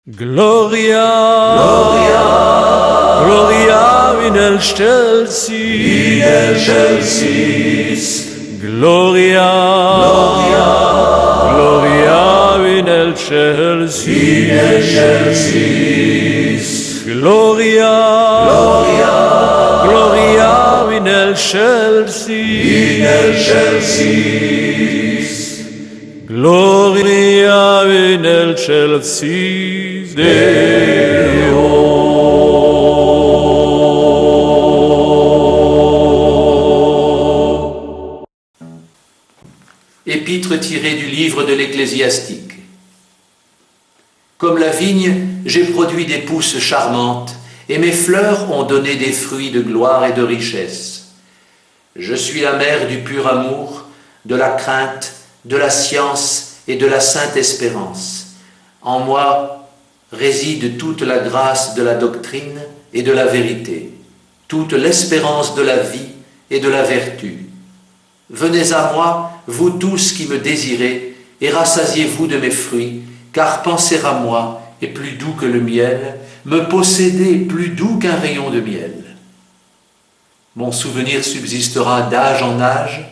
Gloria, Gloria, Gloria in excelsis, Gloria, Gloria, Gloria in excelsis, Gloria, Gloria, Gloria in excelsis, Gloria in excelsis Deo. Épître tirée du livre de l'Ecclésiastique. Comme la vigne, j'ai produit des pousses charmantes, et mes fleurs ont donné des fruits de gloire et de richesse. Je suis la mère du pur amour, de la crainte, de la science et de la sainte espérance. En moi réside toute la grâce de la doctrine et de la vérité, toute l'espérance de la vie et de la vertu. Venez à moi, vous tous qui me désirez, et rassasiez-vous de mes fruits, car penser à moi est plus doux que le miel, me posséder plus doux qu'un rayon de miel. Mon souvenir subsistera d'âge en âge,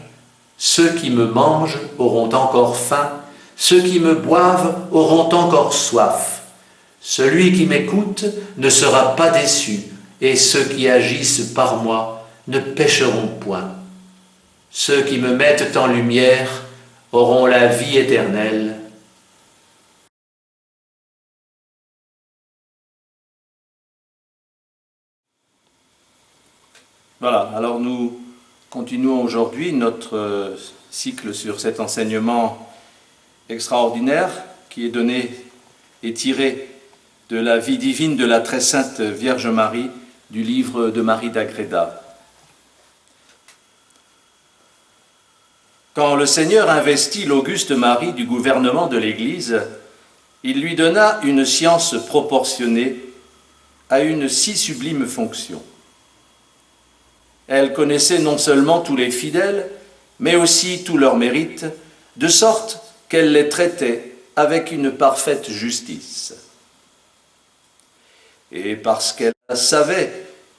ceux qui me mangent auront encore faim, ceux qui me boivent auront encore soif. Celui qui m'écoute ne sera pas déçu, et ceux qui agissent par moi ne pécheront point. Ceux qui me mettent en lumière auront la vie éternelle. Voilà, alors nous continuons aujourd'hui notre cycle sur cet enseignement extraordinaire qui est donné et tiré de la vie divine de la très sainte Vierge Marie du livre de Marie d'Agreda. Quand le Seigneur investit l'auguste Marie du gouvernement de l'Église, il lui donna une science proportionnée à une si sublime fonction. Elle connaissait non seulement tous les fidèles, mais aussi tous leurs mérites, de sorte qu'elle les traitait avec une parfaite justice. Et parce qu'elle savait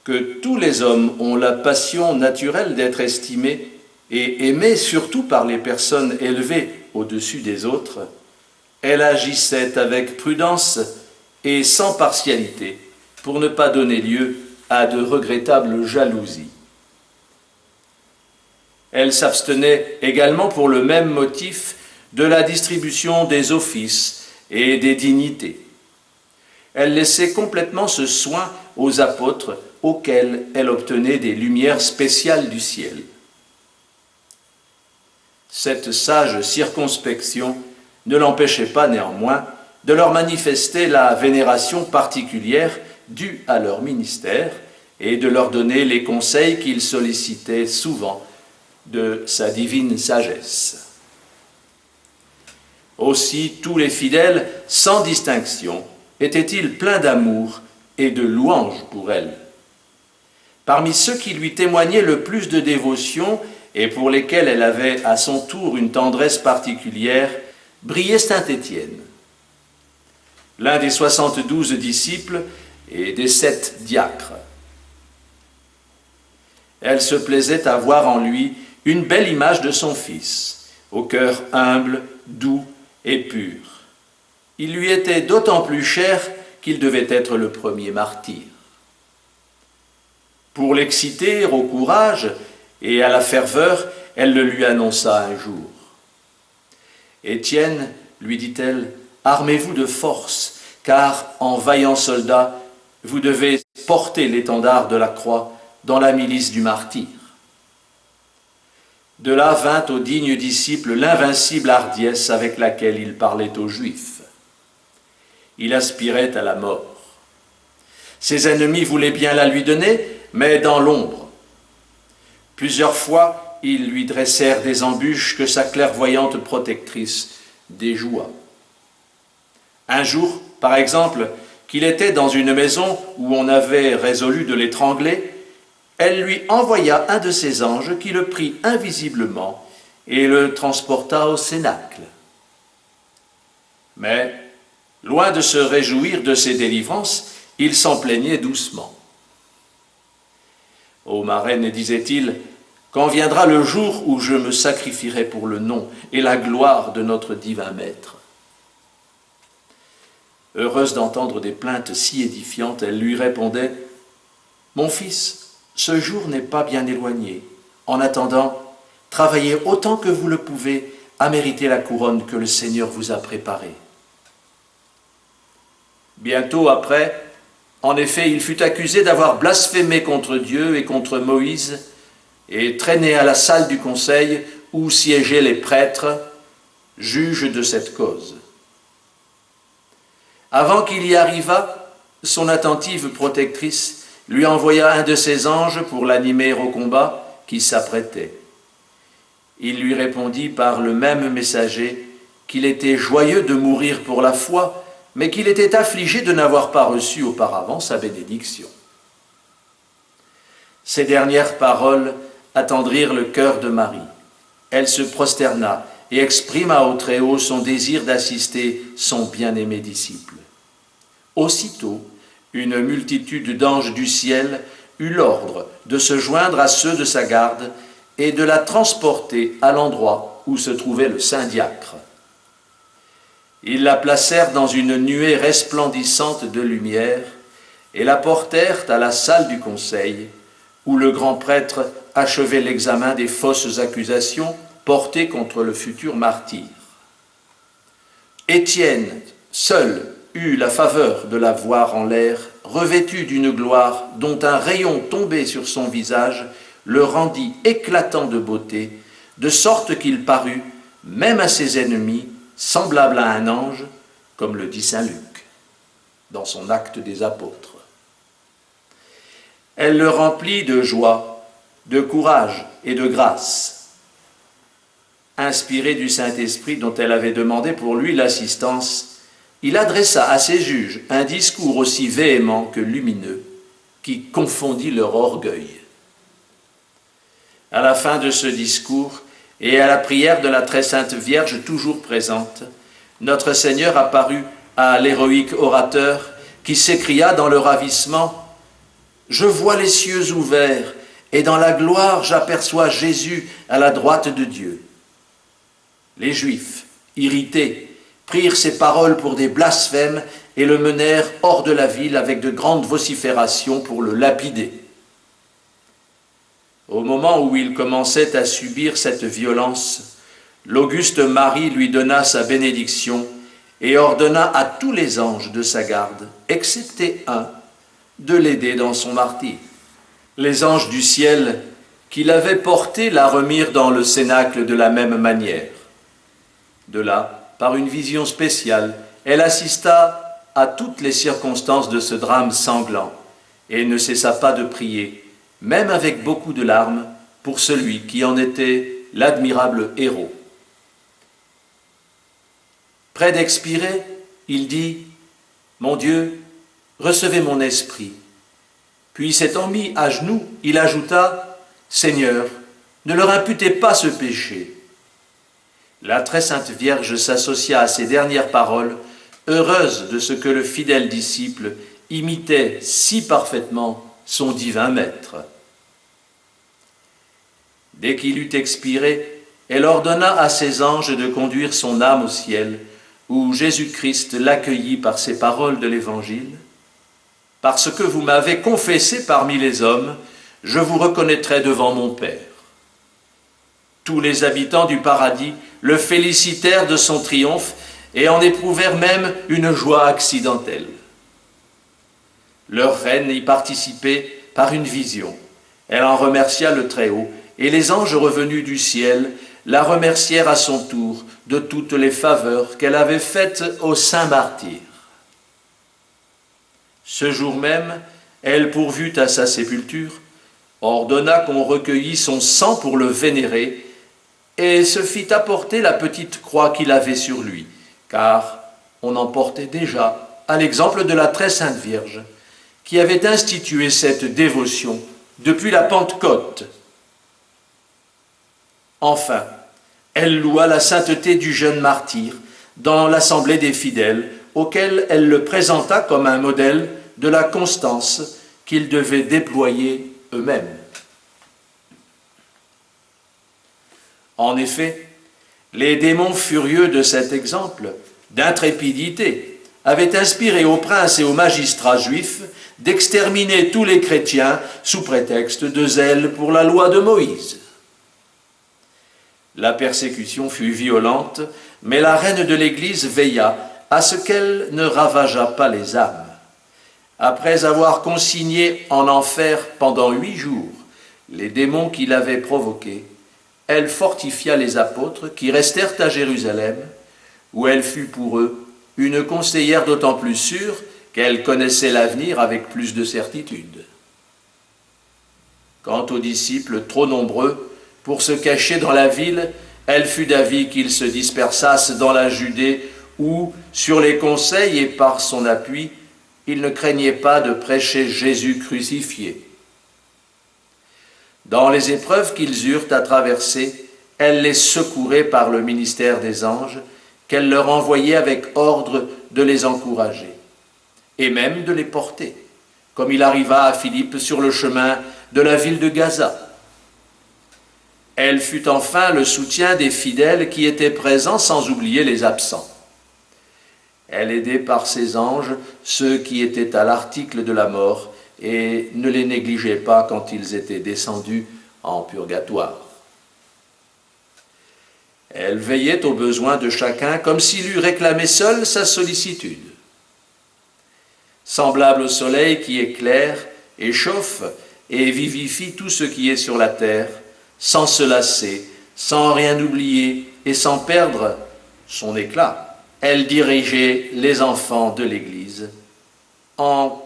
que tous les hommes ont la passion naturelle d'être estimés et aimés surtout par les personnes élevées au-dessus des autres, elle agissait avec prudence et sans partialité pour ne pas donner lieu à de regrettables jalousies. Elle s'abstenait également pour le même motif de la distribution des offices et des dignités. Elle laissait complètement ce soin aux apôtres auxquels elle obtenait des lumières spéciales du ciel. Cette sage circonspection ne l'empêchait pas néanmoins de leur manifester la vénération particulière due à leur ministère et de leur donner les conseils qu'ils sollicitaient souvent de sa divine sagesse. Aussi, tous les fidèles, sans distinction, étaient-ils pleins d'amour et de louanges pour elle. Parmi ceux qui lui témoignaient le plus de dévotion et pour lesquels elle avait à son tour une tendresse particulière, brillait Saint Étienne, l'un des 72 disciples et des 7 diacres. Elle se plaisait à voir en lui une belle image de son Fils, au cœur humble, doux et pur. Il lui était d'autant plus cher qu'il devait être le premier martyr. Pour l'exciter au courage et à la ferveur, elle le lui annonça un jour. « Étienne, lui dit-elle, armez-vous de force, car en vaillant soldat, vous devez porter l'étendard de la croix dans la milice du martyr. » De là vint au digne disciple l'invincible hardiesse avec laquelle il parlait aux Juifs. Il aspirait à la mort. Ses ennemis voulaient bien la lui donner, mais dans l'ombre. Plusieurs fois, ils lui dressèrent des embûches que sa clairvoyante protectrice déjoua. Un jour, par exemple, qu'il était dans une maison où on avait résolu de l'étrangler, elle lui envoya un de ses anges qui le prit invisiblement et le transporta au cénacle. Mais Loin de se réjouir de ses délivrances, il s'en plaignait doucement. Ô ma reine, disait-il, quand viendra le jour où je me sacrifierai pour le nom et la gloire de notre divin Maître. Heureuse d'entendre des plaintes si édifiantes, elle lui répondait, « Mon fils, ce jour n'est pas bien éloigné. En attendant, travaillez autant que vous le pouvez à mériter la couronne que le Seigneur vous a préparée. » Bientôt après, en effet, il fut accusé d'avoir blasphémé contre Dieu et contre Moïse et traîné à la salle du conseil où siégeaient les prêtres, juges de cette cause. Avant qu'il y arrivât, son attentive protectrice lui envoya un de ses anges pour l'animer au combat qui s'apprêtait. Il lui répondit par le même messager qu'il était joyeux de mourir pour la foi, mais qu'il était affligé de n'avoir pas reçu auparavant sa bénédiction. Ces dernières paroles attendrirent le cœur de Marie. Elle se prosterna et exprima au Très-Haut son désir d'assister son bien-aimé disciple. Aussitôt, une multitude d'anges du ciel eut l'ordre de se joindre à ceux de sa garde et de la transporter à l'endroit où se trouvait le saint diacre. Ils la placèrent dans une nuée resplendissante de lumière et la portèrent à la salle du conseil, où le grand prêtre achevait l'examen des fausses accusations portées contre le futur martyr. Étienne, seul, eut la faveur de la voir en l'air, revêtu d'une gloire dont un rayon tombé sur son visage le rendit éclatant de beauté, de sorte qu'il parut, même à ses ennemis, semblable à un ange, comme le dit saint Luc, dans son Acte des Apôtres. Elle le remplit de joie, de courage et de grâce. Inspiré du Saint-Esprit dont elle avait demandé pour lui l'assistance, il adressa à ses juges un discours aussi véhément que lumineux, qui confondit leur orgueil. À la fin de ce discours, et à la prière de la très sainte Vierge toujours présente, notre Seigneur apparut à l'héroïque orateur qui s'écria dans le ravissement « Je vois les cieux ouverts et dans la gloire j'aperçois Jésus à la droite de Dieu. » Les Juifs, irrités, prirent ces paroles pour des blasphèmes et le menèrent hors de la ville avec de grandes vociférations pour le lapider. Au moment où il commençait à subir cette violence, l'auguste Marie lui donna sa bénédiction et ordonna à tous les anges de sa garde, excepté un, de l'aider dans son martyre. Les anges du ciel qui l'avaient porté la remirent dans le cénacle de la même manière. De là, par une vision spéciale, elle assista à toutes les circonstances de ce drame sanglant et ne cessa pas de prier, même avec beaucoup de larmes, pour celui qui en était l'admirable héros. Près d'expirer, il dit « Mon Dieu, recevez mon esprit. » Puis s'étant mis à genoux, il ajouta « Seigneur, ne leur imputez pas ce péché. » La très sainte Vierge s'associa à ces dernières paroles, heureuse de ce que le fidèle disciple imitait si parfaitement son divin Maître. Dès qu'il eut expiré, elle ordonna à ses anges de conduire son âme au ciel, où Jésus-Christ l'accueillit par ces paroles de l'Évangile. « Parce que vous m'avez confessé parmi les hommes, je vous reconnaîtrai devant mon Père. » Tous les habitants du paradis le félicitèrent de son triomphe et en éprouvèrent même une joie accidentelle. Leur reine y participait par une vision. Elle en remercia le Très-Haut, et les anges revenus du ciel la remercièrent à son tour de toutes les faveurs qu'elle avait faites au saint martyr. Ce jour même, elle pourvut à sa sépulture, ordonna qu'on recueillît son sang pour le vénérer, et se fit apporter la petite croix qu'il avait sur lui, car on en portait déjà, à l'exemple de la très sainte Vierge, qui avait institué cette dévotion depuis la Pentecôte. Enfin, elle loua la sainteté du jeune martyr dans l'assemblée des fidèles, auquel elle le présenta comme un modèle de la constance qu'ils devaient déployer eux-mêmes. En effet, les démons furieux de cet exemple d'intrépidité avaient inspiré aux princes et aux magistrats juifs d'exterminer tous les chrétiens sous prétexte de zèle pour la loi de Moïse. La persécution fut violente, mais la reine de l'Église veilla à ce qu'elle ne ravageât pas les âmes. Après avoir consigné en enfer pendant 8 jours les démons qui l'avaient provoqué, elle fortifia les apôtres qui restèrent à Jérusalem, où elle fut pour eux une conseillère d'autant plus sûre qu'elle connaissait l'avenir avec plus de certitude. Quant aux disciples trop nombreux, pour se cacher dans la ville, elle fut d'avis qu'ils se dispersassent dans la Judée où, sur les conseils et par son appui, ils ne craignaient pas de prêcher Jésus crucifié. Dans les épreuves qu'ils eurent à traverser, elle les secourait par le ministère des anges, qu'elle leur envoyait avec ordre de les encourager, et même de les porter, comme il arriva à Philippe sur le chemin de la ville de Gaza. Elle fut enfin le soutien des fidèles qui étaient présents, sans oublier les absents. Elle aidait par ses anges ceux qui étaient à l'article de la mort et ne les négligeait pas quand ils étaient descendus en purgatoire. Elle veillait aux besoins de chacun comme s'il eût réclamé seul sa sollicitude. Semblable au soleil qui éclaire et chauffe et vivifie tout ce qui est sur la terre, sans se lasser, sans rien oublier et sans perdre son éclat, elle dirigeait les enfants de l'Église en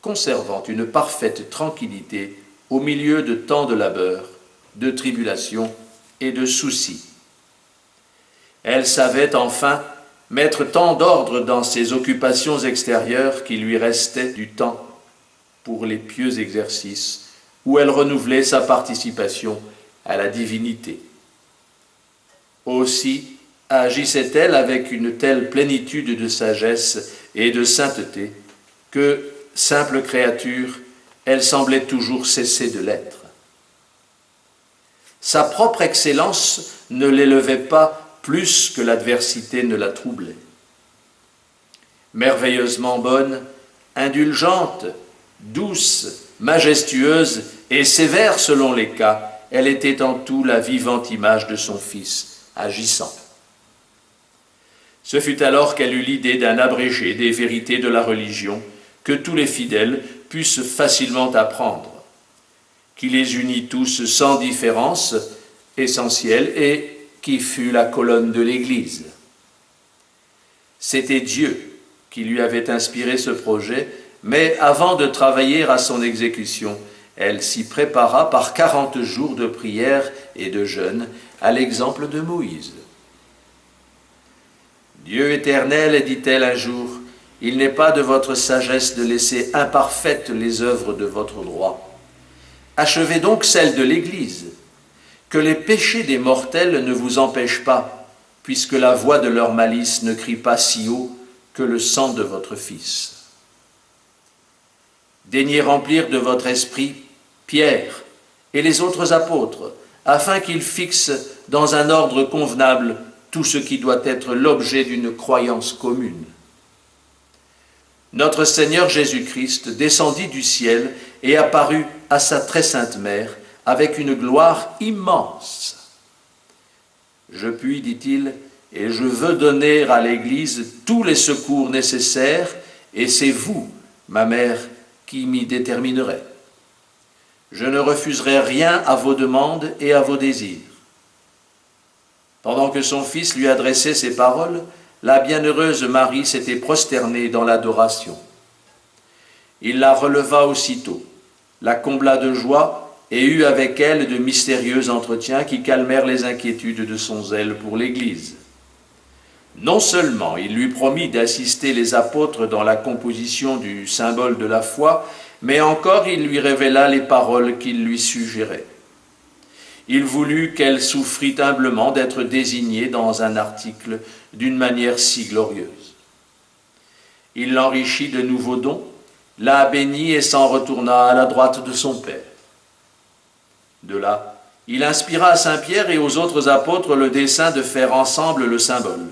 conservant une parfaite tranquillité au milieu de tant de labeur, de tribulations et de soucis. Elle savait enfin mettre tant d'ordre dans ses occupations extérieures qu'il lui restait du temps pour les pieux exercices où elle renouvelait sa participation à la divinité. Aussi agissait-elle avec une telle plénitude de sagesse et de sainteté que, simple créature, elle semblait toujours cesser de l'être. Sa propre excellence ne l'élevait pas plus que l'adversité ne la troublait. Merveilleusement bonne, indulgente, douce, majestueuse et sévère selon les cas, elle était en tout la vivante image de son Fils agissant. Ce fut alors qu'elle eut l'idée d'un abrégé des vérités de la religion que tous les fidèles puissent facilement apprendre, qui les unit tous sans différence essentielle et qui fut la colonne de l'Église. C'était Dieu qui lui avait inspiré ce projet, mais avant de travailler à son exécution, elle s'y prépara par 40 jours de prière et de jeûne, à l'exemple de Moïse. « Dieu éternel, dit-elle un jour, il n'est pas de votre sagesse de laisser imparfaites les œuvres de votre droit. Achevez donc celles de l'Église, que les péchés des mortels ne vous empêchent pas, puisque la voix de leur malice ne crie pas si haut que le sang de votre Fils. Daignez remplir de votre esprit Pierre et les autres apôtres, afin qu'ils fixent dans un ordre convenable tout ce qui doit être l'objet d'une croyance commune. Notre Seigneur Jésus-Christ descendit du ciel et apparut à sa très sainte mère avec une gloire immense. Je puis, dit-il, et je veux donner à l'Église tous les secours nécessaires, et c'est vous, ma mère, qui m'y déterminerez. Je ne refuserai rien à vos demandes et à vos désirs. Pendant que son fils lui adressait ces paroles, la bienheureuse Marie s'était prosternée dans l'adoration. Il la releva aussitôt, la combla de joie et eut avec elle de mystérieux entretiens qui calmèrent les inquiétudes de son zèle pour l'Église. Non seulement il lui promit d'assister les apôtres dans la composition du symbole de la foi, mais encore il lui révéla les paroles qu'il lui suggérait. Il voulut qu'elle souffrît humblement d'être désignée dans un article d'une manière si glorieuse. Il l'enrichit de nouveaux dons, la bénit et s'en retourna à la droite de son Père. De là, il inspira à Saint Pierre et aux autres apôtres le dessein de faire ensemble le symbole.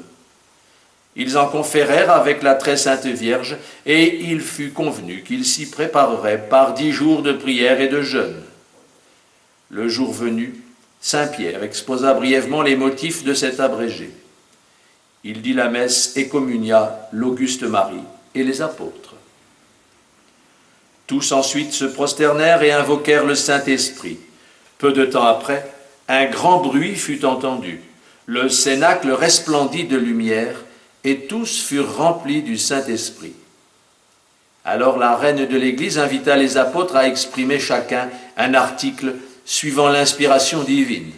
Ils en conférèrent avec la très sainte Vierge, et il fut convenu qu'ils s'y prépareraient par 10 jours de prière et de jeûne. Le jour venu, Saint Pierre exposa brièvement les motifs de cet abrégé. Il dit la messe et communia l'Auguste Marie et les apôtres. Tous ensuite se prosternèrent et invoquèrent le Saint-Esprit. Peu de temps après, un grand bruit fut entendu. Le cénacle resplendit de lumière, et tous furent remplis du Saint-Esprit. Alors la reine de l'Église invita les apôtres à exprimer chacun un article suivant l'inspiration divine.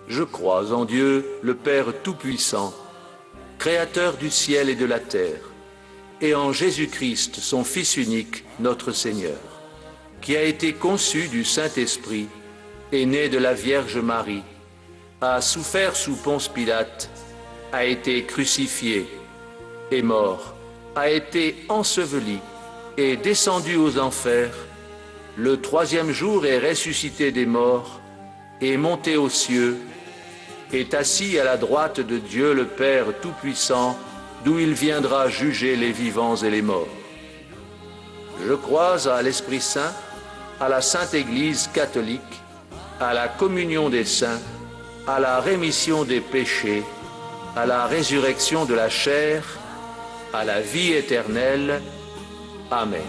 Je crois en Dieu, le Père Tout-Puissant, Créateur du ciel et de la terre, et en Jésus-Christ, son Fils unique, notre Seigneur, qui a été conçu du Saint-Esprit, est né de la Vierge Marie, a souffert sous Ponce Pilate, a été crucifié, est mort, a été enseveli, est descendu aux enfers, le 3e jour est ressuscité des morts, est monté aux cieux, est assis à la droite de Dieu le Père Tout-Puissant, d'où il viendra juger les vivants et les morts. Je crois à l'Esprit Saint, à la Sainte Église catholique, à la communion des saints, à la rémission des péchés, à la résurrection de la chair, à la vie éternelle. Amen.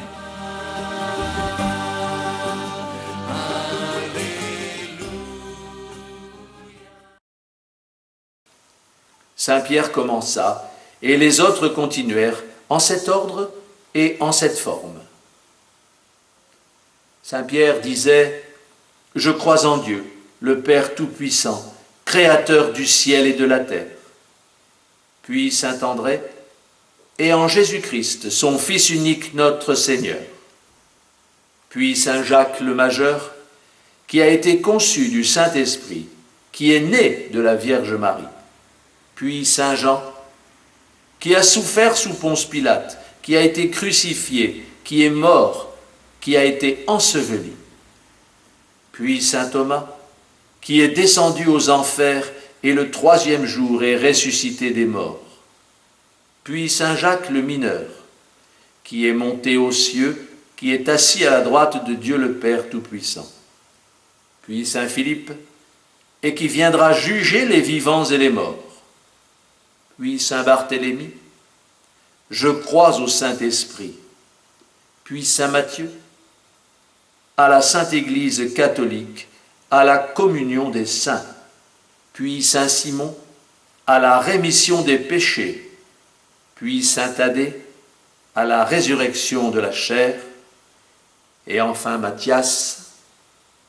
Saint Pierre commença, et les autres continuèrent en cet ordre et en cette forme. Saint Pierre disait « Je crois en Dieu, le Père Tout-Puissant, Créateur du ciel et de la terre. » Puis Saint André « Et en Jésus-Christ, son Fils unique, notre Seigneur. » Puis Saint Jacques le Majeur, qui a été conçu du Saint-Esprit, qui est né de la Vierge Marie. Puis Saint Jean, qui a souffert sous Ponce Pilate, qui a été crucifié, qui est mort, qui a été enseveli. Puis Saint Thomas, qui est descendu aux enfers et le 3e jour est ressuscité des morts. Puis Saint Jacques le Mineur, qui est monté aux cieux, qui est assis à la droite de Dieu le Père Tout-Puissant. Puis Saint Philippe, et qui viendra juger les vivants et les morts. Puis Saint Barthélemy, je crois au Saint-Esprit. Puis Saint Matthieu, à la Sainte Église catholique, à la communion des saints. Puis Saint Simon, à la rémission des péchés. Puis Saint Thaddée, à la résurrection de la chair. Et enfin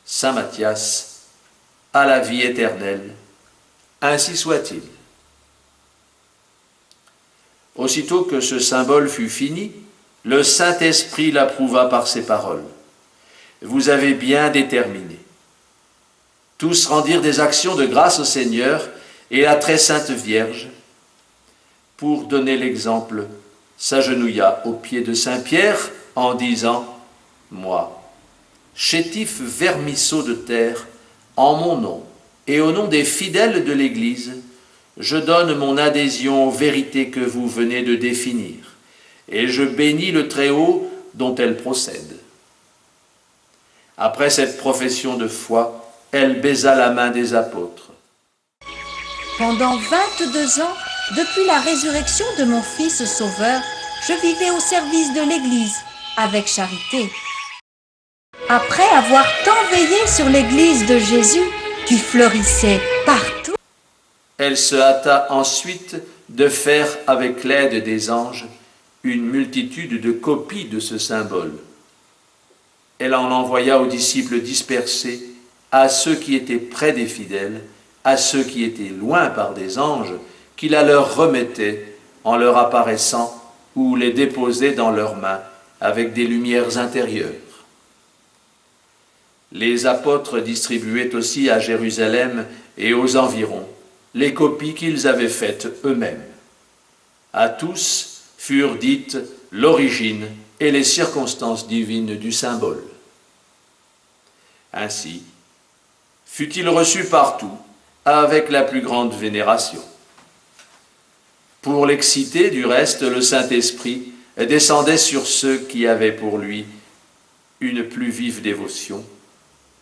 Saint Matthias, à la vie éternelle. Ainsi soit-il. Aussitôt que ce symbole fut fini, le Saint-Esprit l'approuva par ces paroles. Vous avez bien déterminé. Tous rendirent des actions de grâce au Seigneur et la très sainte Vierge. Pour donner l'exemple, s'agenouilla aux pieds de Saint Pierre en disant « Moi, chétif vermisseau de terre, en mon nom et au nom des fidèles de l'Église, je donne mon adhésion aux vérités que vous venez de définir, et je bénis le Très-Haut dont elles procèdent. » Après cette profession de foi, elle baisa la main des apôtres. Pendant 22 ans, depuis la résurrection de mon Fils Sauveur, je vivais au service de l'Église, avec charité. Après avoir tant veillé sur l'Église de Jésus, qui fleurissait partout, Elle se hâta ensuite de faire, avec l'aide des anges, une multitude de copies de ce symbole. Elle en envoya aux disciples dispersés, à ceux qui étaient près des fidèles, à ceux qui étaient loin par des anges, qui la leur remettaient en leur apparaissant ou les déposaient dans leurs mains avec des lumières intérieures. Les apôtres distribuaient aussi à Jérusalem et aux environs les copies qu'ils avaient faites eux-mêmes. À tous furent dites l'origine et les circonstances divines du symbole. Ainsi, fut-il reçu partout avec la plus grande vénération. Pour l'exciter, du reste, le Saint-Esprit descendait sur ceux qui avaient pour lui une plus vive dévotion,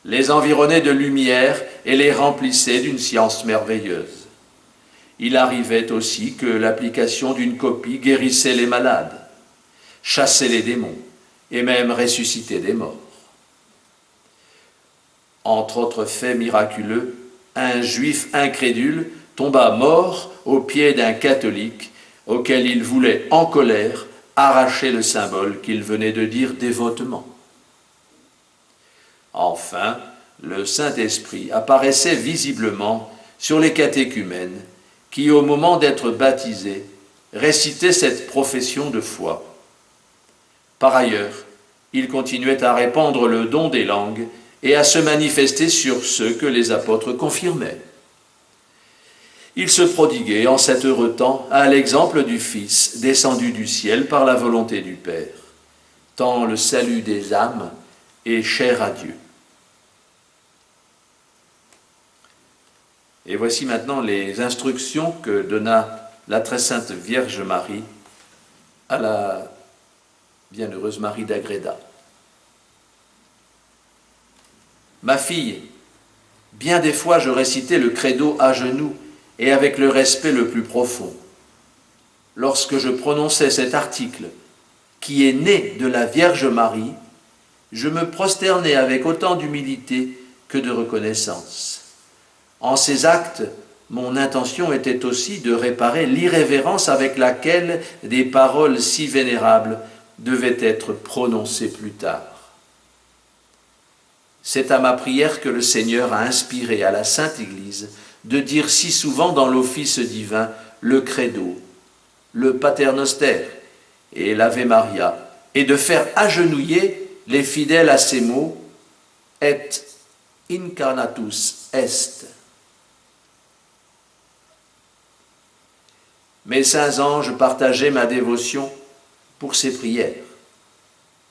les environnait de lumière et les remplissait d'une science merveilleuse. Il arrivait aussi que l'application d'une copie guérissait les malades, chassait les démons et même ressuscitait des morts. Entre autres faits miraculeux, un juif incrédule tomba mort aux pieds d'un catholique auquel il voulait, en colère, arracher le symbole qu'il venait de dire dévotement. Enfin, le Saint-Esprit apparaissait visiblement sur les catéchumènes qui, au moment d'être baptisés, récitaient cette profession de foi. Par ailleurs, il continuait à répandre le don des langues et à se manifester sur ceux que les apôtres confirmaient. Il se prodiguait en cet heureux temps à l'exemple du Fils descendu du ciel par la volonté du Père, tant le salut des âmes est cher à Dieu. Et voici maintenant les instructions que donna la très sainte Vierge Marie à la bienheureuse Marie d'Agreda. Ma fille, bien des fois je récitais le credo à genoux et avec le respect le plus profond. Lorsque je prononçais cet article, qui est né de la Vierge Marie, je me prosternais avec autant d'humilité que de reconnaissance. En ces actes, mon intention était aussi de réparer l'irrévérence avec laquelle des paroles si vénérables devaient être prononcées plus tard. C'est à ma prière que le Seigneur a inspiré à la Sainte Église de dire si souvent dans l'office divin le credo, le Paternoster et l'Ave Maria, et de faire agenouiller les fidèles à ces mots « Et incarnatus est ». Mes saints anges partageaient ma dévotion pour ces prières.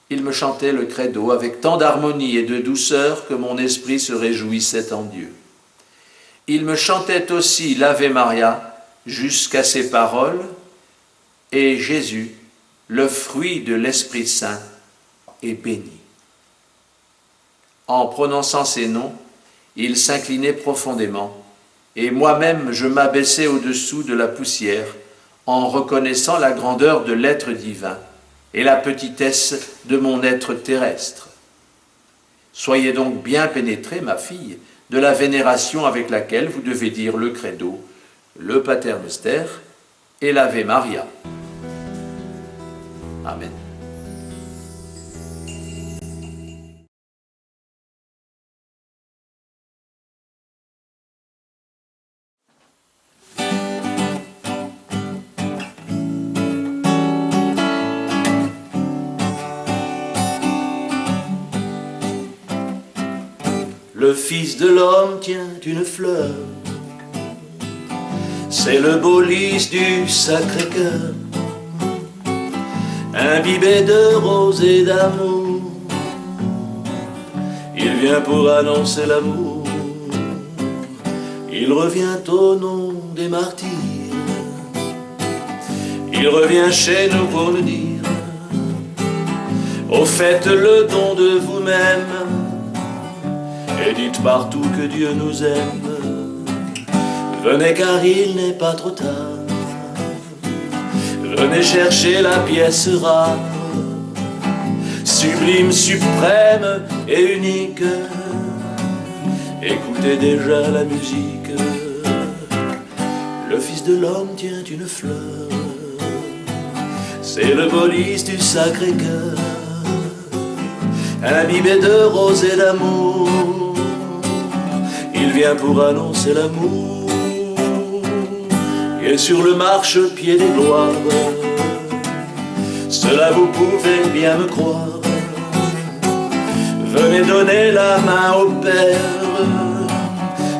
Ils me chantaient le credo avec tant d'harmonie et de douceur que mon esprit se réjouissait en Dieu. Ils me chantaient aussi l'Ave Maria jusqu'à ces paroles « Et Jésus, le fruit de l'Esprit Saint, est béni ». En prononçant ces noms, ils s'inclinaient profondément, et moi-même je m'abaissais au-dessous de la poussière en reconnaissant la grandeur de l'être divin et la petitesse de mon être terrestre. Soyez donc bien pénétrée, ma fille, de la vénération avec laquelle vous devez dire le credo, le Paternoster et l'Ave Maria. Amen. Le Fils de l'homme tient une fleur, c'est le beau lys du Sacré-Cœur, imbibé de roses et d'amour. Il vient pour annoncer l'amour. Il revient au nom des martyrs. Il revient chez nous pour nous dire: oh, faites le don de vous-même et dites partout que Dieu nous aime. Venez car il n'est pas trop tard. Venez chercher la pièce rare, sublime, suprême et unique. Écoutez déjà la musique. Le Fils de l'homme tient une fleur. C'est le beau lys du Sacré-Cœur, imbibé de roses et d'amour. Il vient pour annoncer l'amour. Et sur le marchepied des gloires, cela vous pouvez bien me croire. Venez donner la main au Père,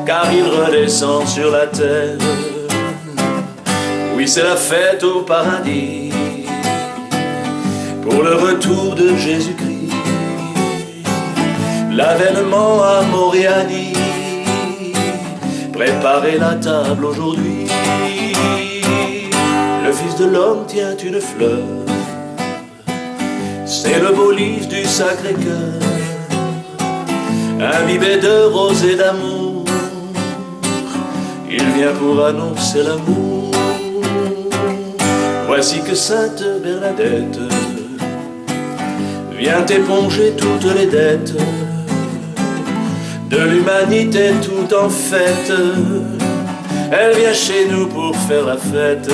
car il redescend sur la terre. Oui, c'est la fête au paradis, pour le retour de Jésus-Christ. L'avènement à Moriani, préparez la table aujourd'hui. Le Fils de l'homme tient une fleur. C'est le beau lys du Sacré-Cœur, imbibé de roses et d'amour. Il vient pour annoncer l'amour. Voici que Sainte Bernadette vient éponger toutes les dettes de l'humanité tout en fête. Elle vient chez nous pour faire la fête.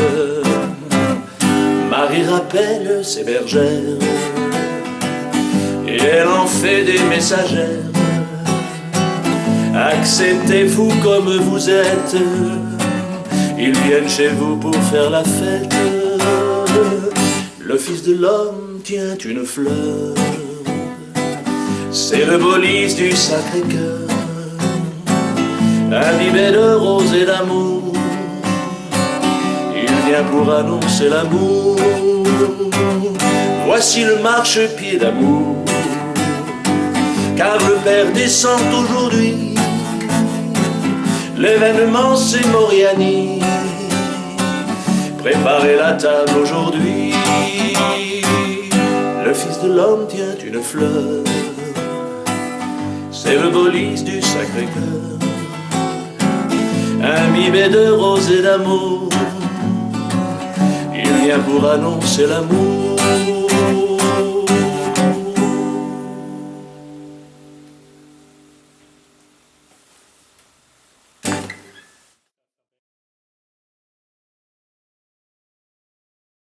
Marie rappelle ses bergères et elle en fait des messagères. Acceptez-vous comme vous êtes, ils viennent chez vous pour faire la fête. Le Fils de l'homme tient une fleur. C'est le beau lys du Sacré-Cœur, imbibé de roses et d'amour. Il vient pour annoncer l'amour. Voici le marchepied d'amour, car le Père descend aujourd'hui. L'événement c'est Moriani, préparez la table aujourd'hui. Le Fils de l'homme tient une fleur. C'est le beau lys du Sacré-Cœur, imbibé de roses et d'amour. Il vient pour annoncer l'amour.